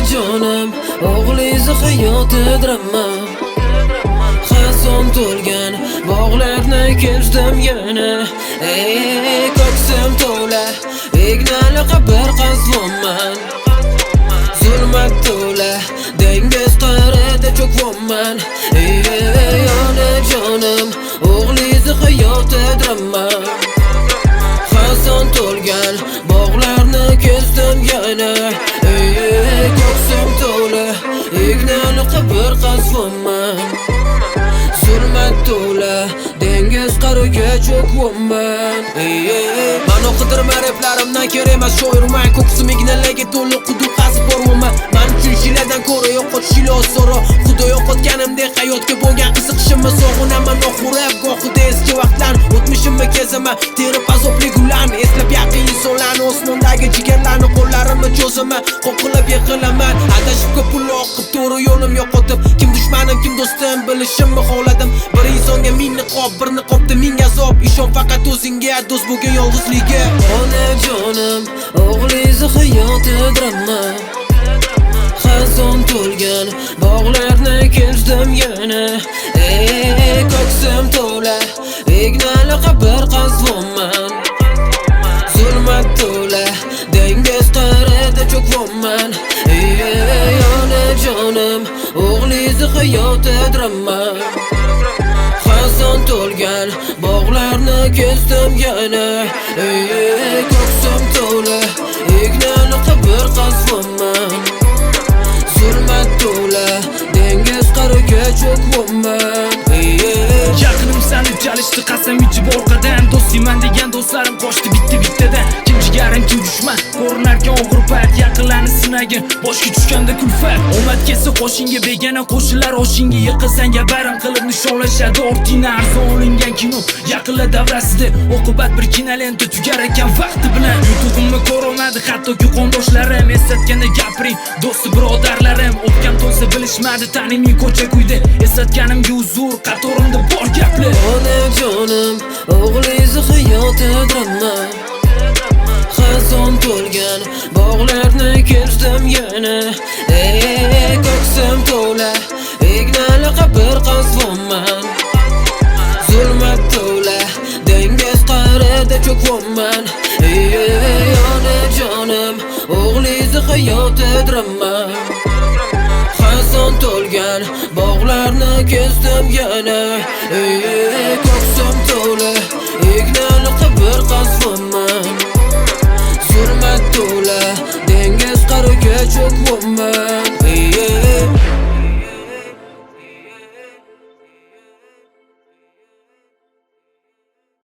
Onajonim, o'g'liz hayoti drama. Xazon to'lgan bog'larni kezdim yana. Ko'ksim to'la, ignali qabr qazvonman. Zulmat to'la, dengiz qa'rida cho'kvonman. Onajonim, o'g'liz hayoti drama. Xazon to'lgan bog'larni kezdim yana. Ko'ksim to'la, ignali qabr qazvonman. Zulmat to'la, dengiz qa'riga cho'kvonman. Men o'qidirman replarimdan kerak emas shoirman. Ko'ksim ignaliga to'liq quduq qazib borman. Men uchun shiladan ko'ra yo'qotish ilosoro. Xudo yo'qotganimdek hayotga bo'lgan qiziqishimni sog'inaman oxirab gohida eski vaqtlar. O'tmishimni kezaman, terib azobli gullarni eslab yaqin insonlarni, osmondagi jigarlarni qo'llarimni cho'zaman. Qo'qilib yiqilaman, adashib ko'p pul oqib to'g'ri yo'lim yo'qotib. Kim dushmanim, kim do'stim bilishimni xohladim. Bir insonga ming niqob, bir niqobda ming azob. Ishon faqat o'zingga, do'st bo'lgan yolg'izligiga. Onajonim, o'g'liz hayoti drama. Xazon to'lgan bog'larni kezdim yana. Ko'ksim to'la, ignali qabr qazvonman. Zulmat to'la, dengiz qa'rida cho'kvonman. Onajonim, o'g'liz hayoti drama. Xazon to'lgan bog'larni kezdim yana. Ko'ksim to'la, ignali qabr qazvonman. Zulmat to'la, dengiz qa'riga cho'kvonman. Yaqinim sani chalishdi qasam ichib orqadan. Do'stman degan do'stlarim qochdi bitta-bittadan. Kim jigarim, kim dushman, ko'rinarkan og'ir payt. Yaqinlarni sinagin, boshga tushganda kulfat. Omad kelsa qo'shinga, begona qo'shinlar oshingga. Yiqilsanga bayram qilib nishonlashadi. Ortingdan arzon olingan kino yaqinlar davrasida. Oqibat bir kinolenta tugar ekan vaqti bilan. Yutug'imni ko'rolmadi hattoki qondoshlarim. Eslatganda gapiring, do'sti birodarlarim. O'tgan to'nsa bilishmadi, taniming ko'cha-kuyda. Eslatganimga uzr, qatorimda bor gaplar. Onajonim, o'g'liz hayoti drama. Xazon to'lgan bog'larni kezdim yana. Ko'ksim to'la, ignali qabr qazvonman. Zulmat to'la, dengiz qa'rida cho'kvonman. Onajonim, o'g'liz hayoti drama. Xazon to'lgan bog'larni kezdim yana. Ko'ksim